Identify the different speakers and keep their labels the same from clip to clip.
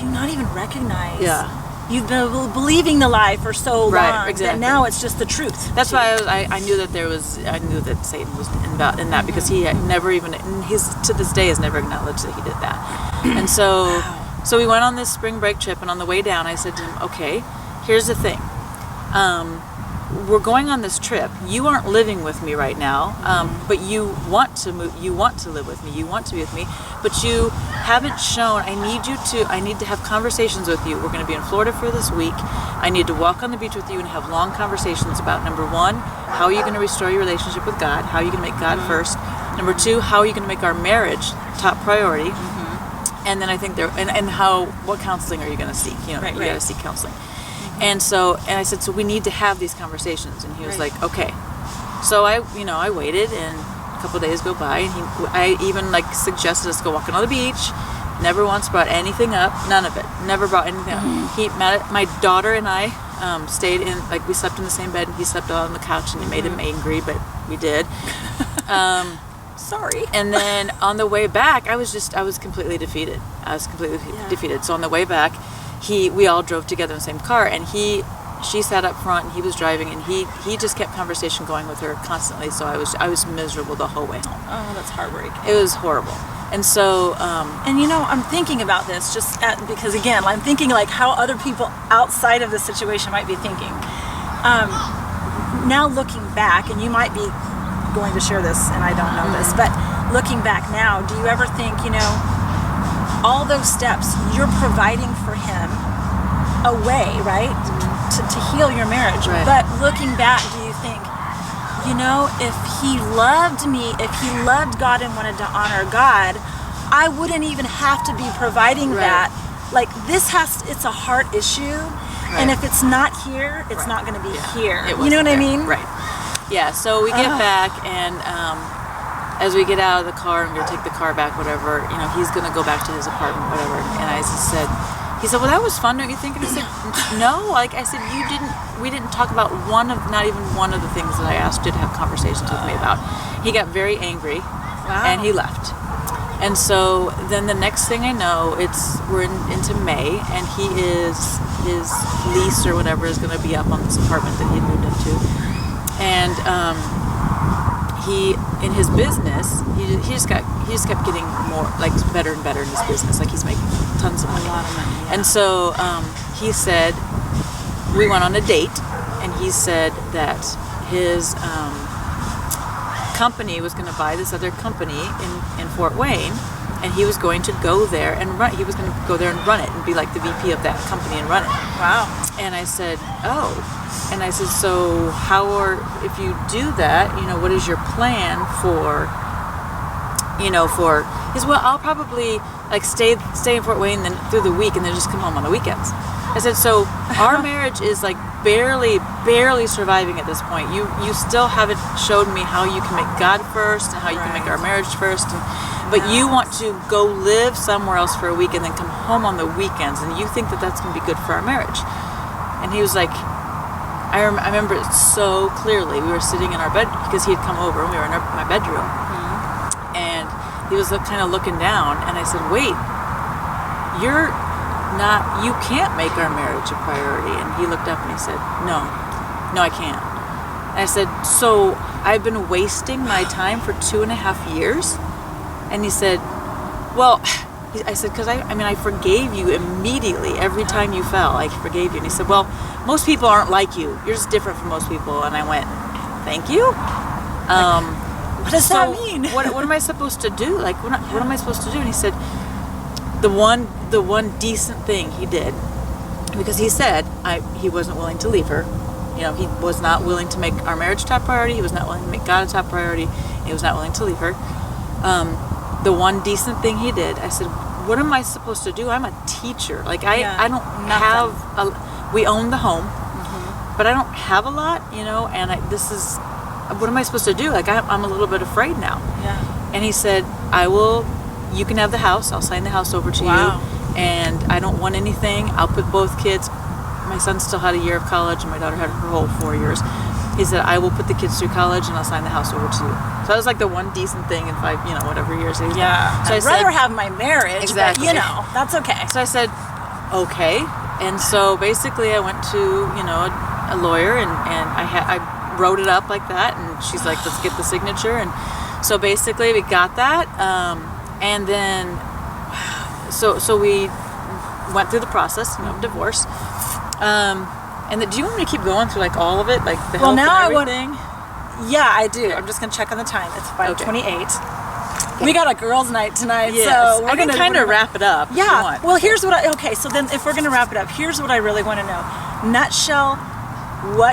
Speaker 1: you not even recognize?
Speaker 2: Yeah.
Speaker 1: You've been believing the lie for so long
Speaker 2: exactly.
Speaker 1: that now it's just the truth.
Speaker 2: That's why I knew that I knew that Satan was in that because he had never even, and he's to this day has never acknowledged that he did that. And so, so we went on this spring break trip, and on the way down, I said to him, okay, here's the thing. We're going on this trip. You aren't living with me right now, but you want to move. You want to live with me. You want to be with me, but you haven't shown. I need to have conversations with you. We're going to be in Florida for this week. I need to walk on the beach with you and have long conversations about, number one, how are you going to restore your relationship with God? How are you going to make God first? Number two, how are you going to make our marriage top priority? And then I think what counseling are you going to seek? You got to seek counseling. And I said, so we need to have these conversations. And he was like, okay. So I waited, and a couple of days go by, and I even suggested us go walking on the beach. Never once brought anything up. None of it. Never brought anything up. My daughter and I stayed in, we slept in the same bed, and he slept out on the couch, and it made him angry, but we did.
Speaker 1: Sorry.
Speaker 2: And then on the way back, I was completely defeated. Defeated. So on the way back, we all drove together in the same car, and she sat up front, and he was driving, and he just kept conversation going with her constantly. So I was miserable the whole way home.
Speaker 1: Oh, that's heartbreaking.
Speaker 2: It was horrible. And so
Speaker 1: I'm thinking about this because again, I'm thinking how other people outside of the situation might be thinking. Now looking back, and you might be going to share this, and I don't know this, but looking back now, do you ever think, all those steps you're providing for him a way, right, to heal your marriage?
Speaker 2: Right.
Speaker 1: But looking back, do you think, if he loved me, if he loved God and wanted to honor God, I wouldn't even have to be providing that. It's a heart issue, and if it's not here, it's not going to be here. You know what I mean?
Speaker 2: Right. Yeah. So we get back, and as we get out of the car and we're going to take the car back, whatever, he's going to go back to his apartment, whatever. And I just said, he said, well, that was fun, don't you think? And I said, no. I said, we didn't talk about not even one of the things that I asked you to have conversations with me about. He got very angry, and he left. And so then the next thing I know, we're into May, and his lease or whatever is going to be up on this apartment that he moved into. And he, in his business, he just kept getting more, better and better in his business. He's making tons of money.
Speaker 1: A lot of money. Yeah.
Speaker 2: And so he said, we went on a date, and he said that his company was going to buy this other company in Fort Wayne, and he was going to go there and run it and be the VP of that company and run it.
Speaker 1: Wow.
Speaker 2: And I said, oh. And I said, so if you do that, what is your plan for, he said, well, I'll probably stay in Fort Wayne then through the week and then just come home on the weekends. I said, so our marriage is barely surviving at this point. You still haven't showed me how you can make God first and how you can make our marriage first. But you want to go live somewhere else for a week and then come home on the weekends, and you think that that's going to be good for our marriage. And he was like, I remember it so clearly. We were sitting in our bed because he had come over, and we were in my bedroom. And he was kind of looking down, and I said, wait, you can't make our marriage a priority. And he looked up and he said, no, I can't. And I said, so I've been wasting my time for 2.5 years? And he said, well, I said, because I forgave you immediately every time you fell. I forgave you. And he said, well, most people aren't like you. You're just different from most people. And I went, thank you.
Speaker 1: What does that mean?
Speaker 2: what am I supposed to do? What am I supposed to do? And he said, the one decent thing he did, because he said he wasn't willing to leave her. He was not willing to make our marriage top priority. He was not willing to make God a top priority. He was not willing to leave her. The one decent thing he did, I said, what am I supposed to do? I'm a teacher. I don't have we own the home, but I don't have a lot, and what am I supposed to do? I'm a little bit afraid now.
Speaker 1: Yeah.
Speaker 2: And he said, you can have the house. I'll sign the house over to you. And I don't want anything. I'll put both kids. My son still had a year of college, and my daughter had her whole 4 years. He said, I will put the kids through college, and I'll sign the house over to you. So that was the one decent thing in 5, whatever years.
Speaker 1: Yeah.
Speaker 2: So
Speaker 1: I'd rather have my marriage,
Speaker 2: exactly.
Speaker 1: but, that's okay.
Speaker 2: So I said, okay. And so basically I went to, you know, a lawyer and I wrote it up like that, and she's like, let's get the signature. And so basically we got that. And then, so we went through the process, you know, of divorce. And do you want me to keep going through like all of it, like the health and everything?
Speaker 1: Yeah, I do. I'm just gonna check on the time. It's 5:28. We got a girls' night tonight, so we're gonna
Speaker 2: kind of wrap it up.
Speaker 1: Yeah.
Speaker 2: If you want.
Speaker 1: Well, here's what okay. So then, if we're gonna wrap it up, here's what I really want to know. Nutshell, how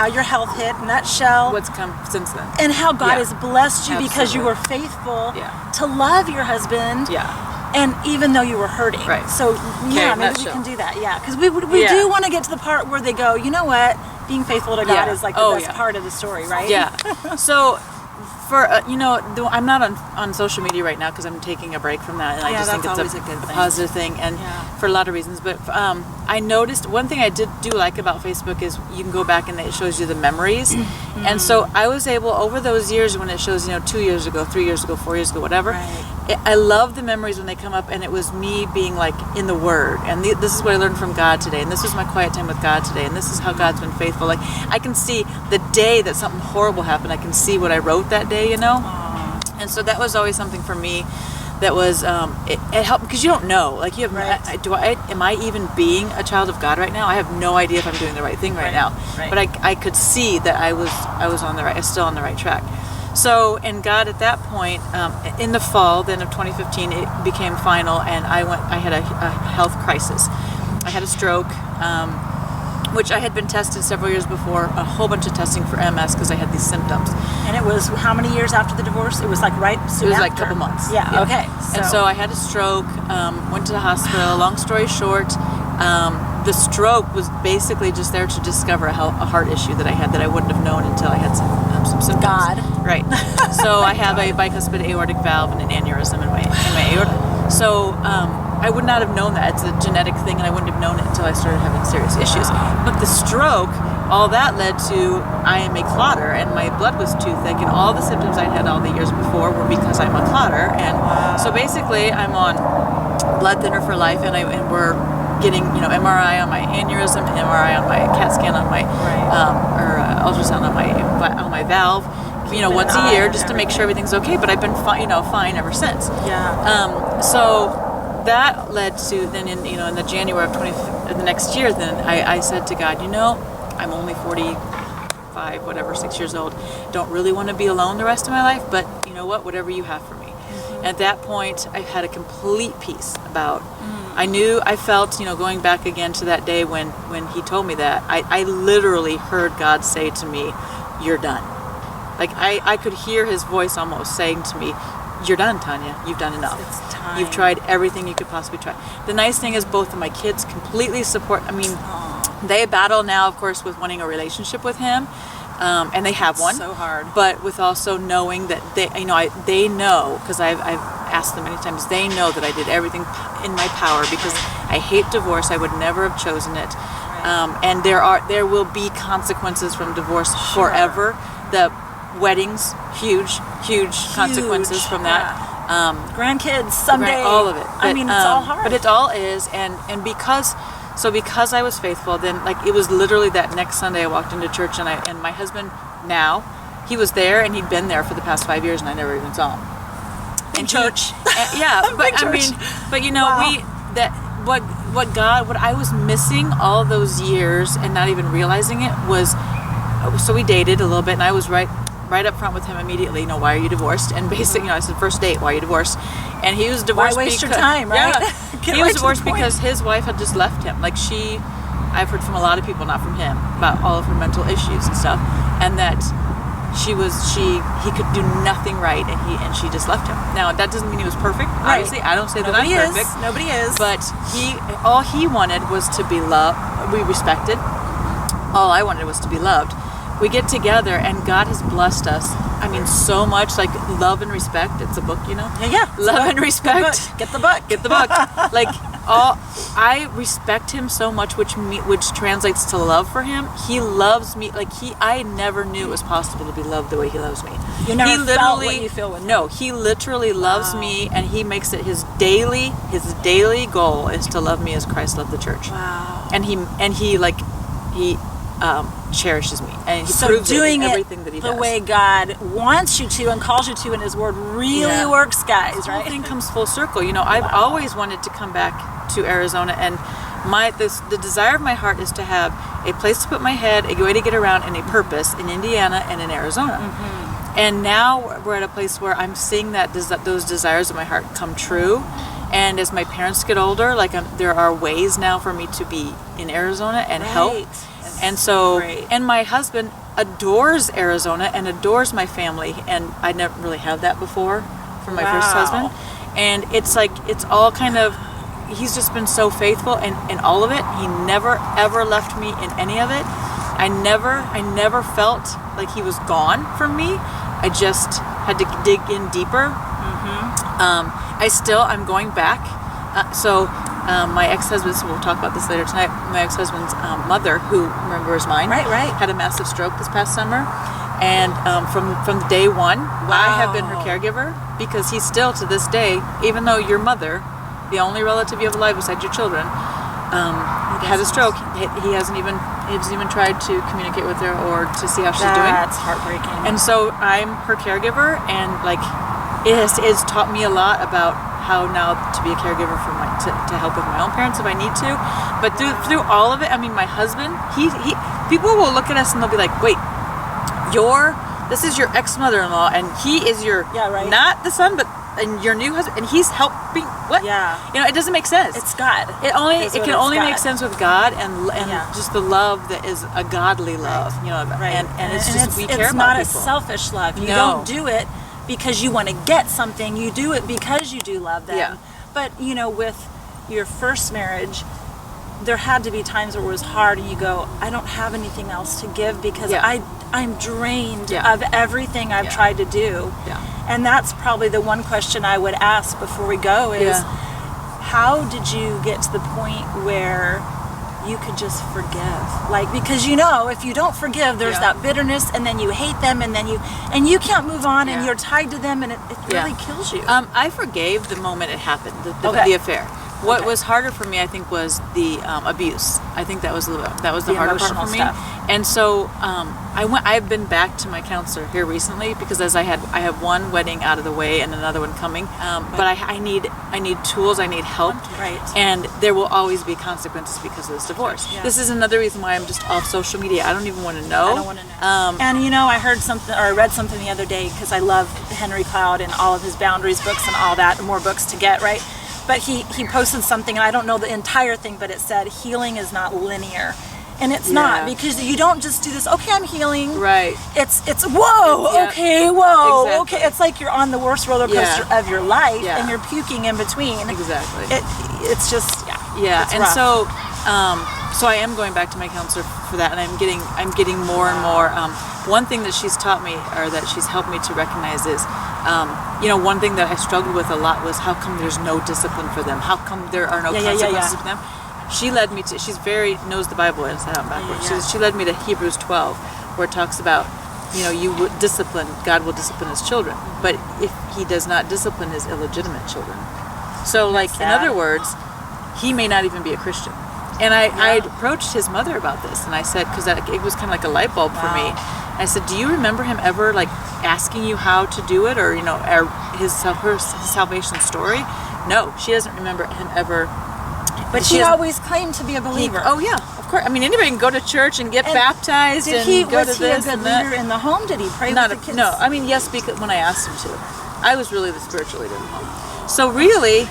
Speaker 1: your health hit. Nutshell,
Speaker 2: what's come since then,
Speaker 1: and how God has blessed you because you
Speaker 2: Absolutely.
Speaker 1: were faithful
Speaker 2: Yeah.
Speaker 1: to love your husband.
Speaker 2: Yeah.
Speaker 1: And even though you were hurting.
Speaker 2: Right.
Speaker 1: So, yeah, maybe
Speaker 2: nutshell.
Speaker 1: we can do that. Yeah. Because we do want to get to the part where they go, you know what? Being faithful to God is like the best part of the story, right?
Speaker 2: Yeah. So, for, you know, I'm not on social media right now because I'm taking a break from that. And I just think it's a good thing. Positive thing. And for a lot of reasons. But I noticed one thing I do like about Facebook is you can go back and it shows you the memories. And so I was able, over those years when it shows, you know, 2 years ago, 3 years ago, 4 years ago, whatever.
Speaker 1: Right.
Speaker 2: I love the memories when they come up, and it was me being like in the Word, and this is what I learned from God today, and this was my quiet time with God today, and this is how God's been faithful. Like I can see the day that something horrible happened, I can see what I wrote that day, you know.
Speaker 1: Aww.
Speaker 2: And so that was always something for me that was it helped because you don't know, like you have am I even being a child of God right now? I have no idea if I'm doing the right thing right now, but I could see that I was still on the right track. So, and God at that point, in the fall then of 2015, it became final, and I had a health crisis. I had a stroke, which I had been tested several years before, a whole bunch of testing for MS because I had these symptoms.
Speaker 1: And it was how many years after the divorce? It was like soon after?
Speaker 2: It was like a couple months.
Speaker 1: Yeah. Okay.
Speaker 2: And so I had a stroke, went to the hospital. Long story short, the stroke was basically just there to discover a heart issue that I had that I wouldn't have known until I had some symptoms.
Speaker 1: God.
Speaker 2: Right. So I have a bicuspid aortic valve and an aneurysm in my aorta. So I would not have known that. It's a genetic thing, and I wouldn't have known it until I started having serious issues. But the stroke, all that led to I am a clotter, and my blood was too thick, and all the symptoms I had all the years before were because I'm a clotter. And so basically I'm on blood thinner for life, and we're getting, you know, MRI on my aneurysm, MRI on my CAT scan on my ultrasound on my valve, you know, once a year just to make sure everything's okay. But I've been fine ever since.
Speaker 1: Yeah.
Speaker 2: So that led to then in the January of the next year, then I said to God, you know, I'm only 45, whatever, 6 years old. Don't really want to be alone the rest of my life, but you know what? Whatever you have for me. At that point, I had a complete peace about. I felt, you know, going back again to that day when he told me that, I literally heard God say to me, "You're done." Like I could hear his voice almost saying to me, "You're done, Tonya. You've done enough.
Speaker 1: It's time.
Speaker 2: You've tried everything you could possibly try." The nice thing is both of my kids completely support. I mean, they battle now, of course, with wanting a relationship with him. And they have one.
Speaker 1: So hard.
Speaker 2: But with also knowing that they know, because I've asked them many times, they know that I did everything in my power because I hate divorce. I would never have chosen it. And there will be consequences from divorce forever. The weddings, huge consequences from that.
Speaker 1: Grandkids someday.
Speaker 2: All of it. But,
Speaker 1: I mean, it's all hard.
Speaker 2: But it all is, and because I was faithful, then like it was literally that next Sunday I walked into church, and my husband now, he was there, and he'd been there for the past 5 years, and I never even saw him. In church. But you know, what I was missing all those years and not even realizing it was, so we dated a little bit, and I was right up front with him immediately, you know, why are you divorced? And basically, you know, I said, first date, why are you divorced? And he was divorced.
Speaker 1: Why waste your time, right?
Speaker 2: Yeah. He was divorced because his wife had just left him. Like I've heard from a lot of people, not from him, about all of her mental issues and stuff, and that he could do nothing right, and she just left him. Now that doesn't mean he was perfect.
Speaker 1: Right.
Speaker 2: Obviously, I don't say that I'm perfect.
Speaker 1: Nobody is.
Speaker 2: But all he wanted was to be loved. We respected. All I wanted was to be loved. We get together, and God has blessed us. I mean, so much, like love and respect. It's a book, you know.
Speaker 1: Yeah.
Speaker 2: Love and respect.
Speaker 1: Get the book.
Speaker 2: Get the book. Like I respect him so much, which translates to love for him. He loves me like I never knew it was possible to be loved the way he loves me.
Speaker 1: You never felt what you feel with him.
Speaker 2: No, he literally loves me, and he makes it his daily goal is to love me as Christ loved the church.
Speaker 1: Wow.
Speaker 2: And he cherishes me, and he proves
Speaker 1: doing
Speaker 2: it in everything that he does.
Speaker 1: The way God wants you to and calls you to in His Word really works, guys.
Speaker 2: This
Speaker 1: right?
Speaker 2: whole thing comes full circle. I've always wanted to come back to Arizona, and the desire of my heart is to have a place to put my head, a way to get around, and a purpose in Indiana and in Arizona. Mm-hmm. And now we're at a place where I'm seeing those desires of my heart come true. And as my parents get older, there are ways now for me to be in Arizona and help. And so, and my husband adores Arizona and adores my family, and I never really had that before from my first husband. And it's all kind of, he's just been so faithful in all of it. He never ever left me in any of it. I never felt like he was gone from me. I just had to dig in deeper. Mm-hmm. I'm going back. My ex-husband, we'll talk about this later tonight, my ex-husband's mother, who remembers mine, had a massive stroke this past summer. And from day one, I have been her caregiver, because he's still, to this day, even though your mother, the only relative you have alive besides your children, had a stroke, he hasn't even tried to communicate with her or to see how she's doing.
Speaker 1: That's heartbreaking.
Speaker 2: And so I'm her caregiver, and it has taught me a lot about how now to be a caregiver to help with my own parents if I need to. But through all of it, I mean, my husband, he people will look at us and they'll be like, wait, this is your ex-mother-in-law, and he is your not the son, but and your new husband, and he's helping. What?
Speaker 1: Yeah.
Speaker 2: It doesn't make sense.
Speaker 1: It's God.
Speaker 2: It can only make sense with God and just the love that is a godly love. And it's just we care about people. It's not
Speaker 1: a selfish love. You don't do it because you want to get something. You do it because you do love them.
Speaker 2: Yeah.
Speaker 1: But with your first marriage, there had to be times where it was hard, and you go, I don't have anything else to give because I'm drained of everything I've tried to do.
Speaker 2: Yeah.
Speaker 1: And that's probably the one question I would ask before we go is, how did you get to the point where you could just forgive? Because if you don't forgive, there's that bitterness, and then you hate them, and then you can't move on, and you're tied to them, and it really kills you.
Speaker 2: I forgave the moment it happened, the affair. What was harder for me, I think, was the abuse. I think that was the harder part for me.
Speaker 1: Stuff.
Speaker 2: And so I've been back to my counselor here recently, because I have one wedding out of the way and another one coming. But I need tools. I need help.
Speaker 1: Right.
Speaker 2: And there will always be consequences because of this divorce. Yeah. This is another reason why I'm just off social media. I don't even want to know.
Speaker 1: I don't want to know. And I heard something, or I read something the other day, because I love Henry Cloud and all of his Boundaries books and all that, more books to get, right? But he posted something, and I don't know the entire thing, but it said healing is not linear. And it's not, because you don't just do this, okay, I'm healing.
Speaker 2: Right.
Speaker 1: It's whoa, okay, whoa,
Speaker 2: exactly.
Speaker 1: okay. It's like you're on the worst roller coaster of your life,
Speaker 2: Yeah.
Speaker 1: and you're puking in between.
Speaker 2: Exactly.
Speaker 1: It's just,
Speaker 2: Yeah,
Speaker 1: it's
Speaker 2: and
Speaker 1: rough.
Speaker 2: so I am going back to my counselor for that, and I'm getting more and more. One thing that she's taught me, or that she's helped me to recognize, is, one thing that I struggled with a lot was, how come there's no discipline for them? How come there are no consequences for them? She led me to, she's knows the Bible inside out and backwards. She led me to Hebrews 12, where it talks about, you would discipline, God will discipline his children. But if he does not discipline his illegitimate children. So, in other words, he may not even be a Christian. And I approached his mother about this, and I said, because it was kind of like a light bulb for me. I said, do you remember him ever asking you how to do it, or his salvation story? No, she doesn't remember him ever.
Speaker 1: But she always claimed to be a believer.
Speaker 2: Oh yeah, of course. I mean, anybody can go to church and get baptized.
Speaker 1: Was he a good leader in the home? Did he pray with the kids?
Speaker 2: No, I mean, yes, because when I asked him to, I was really the spiritual leader in the home. So really,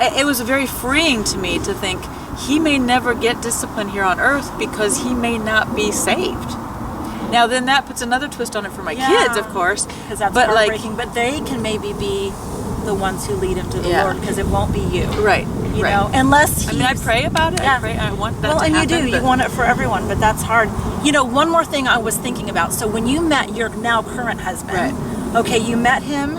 Speaker 2: it was very freeing to me to think he may never get discipline here on earth because he may not be saved. Now, then that puts another twist on it for my kids, of course.
Speaker 1: Because that's heartbreaking. But they can maybe be the ones who lead him to the Lord, because it won't be you.
Speaker 2: Right.
Speaker 1: You know, unless
Speaker 2: I pray about it.
Speaker 1: Yeah.
Speaker 2: I want that to
Speaker 1: happen. Well, and you do.
Speaker 2: But...
Speaker 1: You want it for everyone, but that's hard. One more thing I was thinking about. So when you met your now current husband, okay, you met him,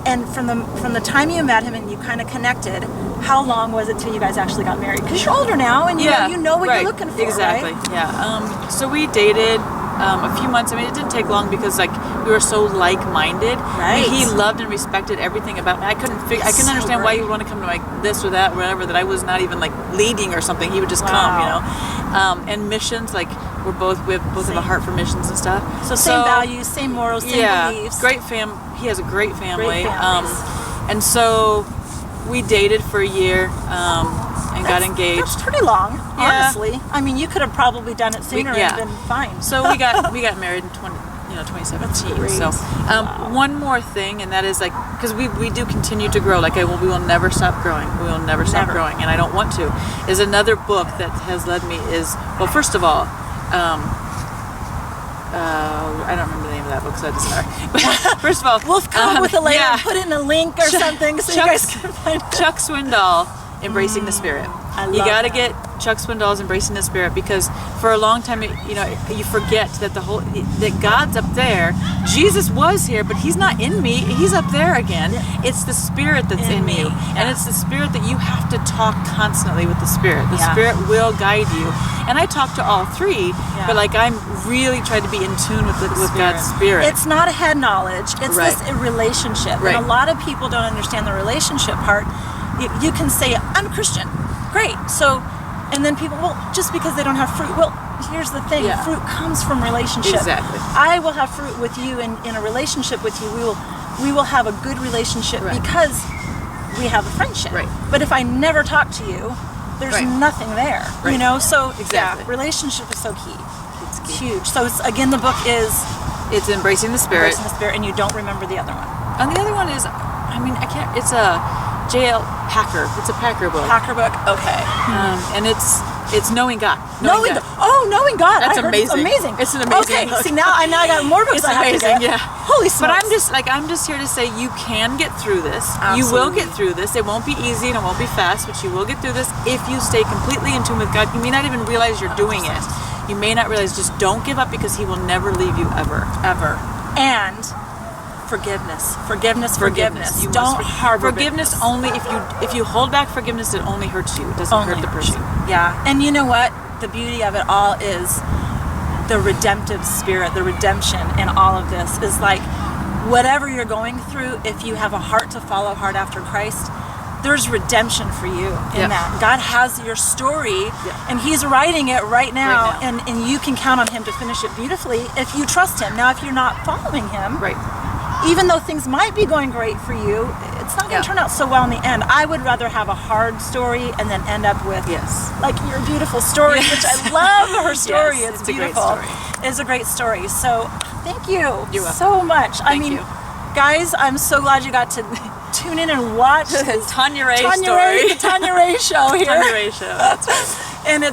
Speaker 1: And from the time you met him and you kind of connected, how long was it till you guys actually got married? Because you're older now, and you know what you're looking for,
Speaker 2: exactly.
Speaker 1: Right?
Speaker 2: Yeah. So we dated a few months. I mean, it didn't take long because like we were so like-minded.
Speaker 1: Right.
Speaker 2: He loved and respected everything about me. I couldn't understand why he would want to come to like this or that, or whatever. That I was not even like leading or something. He would just come, you know. And missions, like we both have a heart for missions and stuff.
Speaker 1: So same values, same morals, same beliefs.
Speaker 2: Great He has a great family.
Speaker 1: Great families.
Speaker 2: And so we dated for a year and got engaged.
Speaker 1: That's pretty long, honestly. I mean, you could have probably done it sooner and been fine.
Speaker 2: So we got married in 2017. So one more thing, and that is like, because we do continue to grow. Like we will never stop growing. We will never stop growing, and I don't want to. Is another book that has led me is, well, first of all, I don't remember the name of that book, so it doesn't matter. But first of all,
Speaker 1: we'll come up with a later and put it in a link or something so you guys can find it.
Speaker 2: Chuck Swindol, Embracing the Spirit. You got to get Chuck Swindoll's Embracing the Spirit, because for a long time, you forget that that God's up there. Jesus was here, but He's not in me. He's up there again. Yeah. It's the Spirit that's in you, and it's the Spirit that you have to talk constantly with the Spirit. The Spirit will guide you, and I talk to all three, but like I'm really trying to be in tune with God's Spirit.
Speaker 1: It's not head knowledge. It's this relationship, and a lot of people don't understand the relationship part. You can say, I'm a Christian. Great. So, and then people, well, just because they don't have fruit, well, here's the thing. Fruit comes from relationship.
Speaker 2: Exactly.
Speaker 1: I will have fruit with you in a relationship with you. We will have a good relationship because we have a friendship. Right. But if I never talk to you, there's nothing there. Right. You know? So, relationship is so key.
Speaker 2: It's key.
Speaker 1: Huge. So, again, the book is...
Speaker 2: It's Embracing the Spirit.
Speaker 1: Embracing the Spirit, and you don't remember the other one.
Speaker 2: And the other one is, it's a... J.L. Packer. It's a Packer book.
Speaker 1: Packer book. Okay.
Speaker 2: And it's Knowing God.
Speaker 1: Knowing God. Oh, Knowing God.
Speaker 2: That's amazing.
Speaker 1: Amazing.
Speaker 2: It's an amazing book.
Speaker 1: See, now I got more books.
Speaker 2: It's amazing. Yeah.
Speaker 1: Holy smokes.
Speaker 2: But I'm just here to say you can get through this. Absolutely. You will get through this. It won't be easy and it won't be fast, but you will get through this if you stay completely in tune with God. You may not even realize you're doing it. You may not realize. Just don't give up, because He will never leave you ever.
Speaker 1: Ever. And forgiveness. You don't harbor
Speaker 2: forgiveness. Only if you hold back forgiveness, it only hurts you. It doesn't hurt the person.
Speaker 1: Yeah. And you know what? The beauty of it all is the redemptive spirit, the redemption in all of this is like, whatever you're going through, if you have a heart to follow hard after Christ, there's redemption for you in that. God has your story, and He's writing it right now. And you can count on Him to finish it beautifully if you trust Him. Now, if you're not following Him, even though things might be going great for you, it's not going to turn out so well in the end. I would rather have a hard story and then end up with like your beautiful story, which I love her story. It's beautiful.
Speaker 2: A great story.
Speaker 1: It's a great story. So thank you so much.
Speaker 2: Thank you.
Speaker 1: Guys, I'm so glad you got to tune in and watch the
Speaker 2: Tonya Ray story.
Speaker 1: The Tonya Ray show here.
Speaker 2: Tonya Ray show. That's right.
Speaker 1: And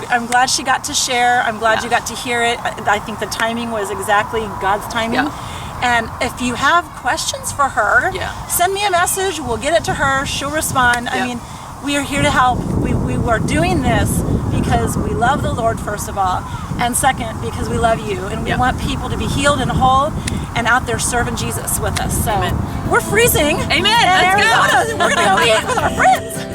Speaker 1: I'm glad she got to share. I'm glad you got to hear it. I think the timing was exactly God's timing.
Speaker 2: Yeah.
Speaker 1: And if you have questions for her, send me a message. We'll get it to her. She'll respond. I mean, we are here to help. We are doing this because we love the Lord, first of all, and second, because we love you. And we want people to be healed and whole and out there serving Jesus with us. So we're freezing.
Speaker 2: Amen.
Speaker 1: In
Speaker 2: Let's
Speaker 1: Arizona.
Speaker 2: go.
Speaker 1: We're going to go eat with our friends.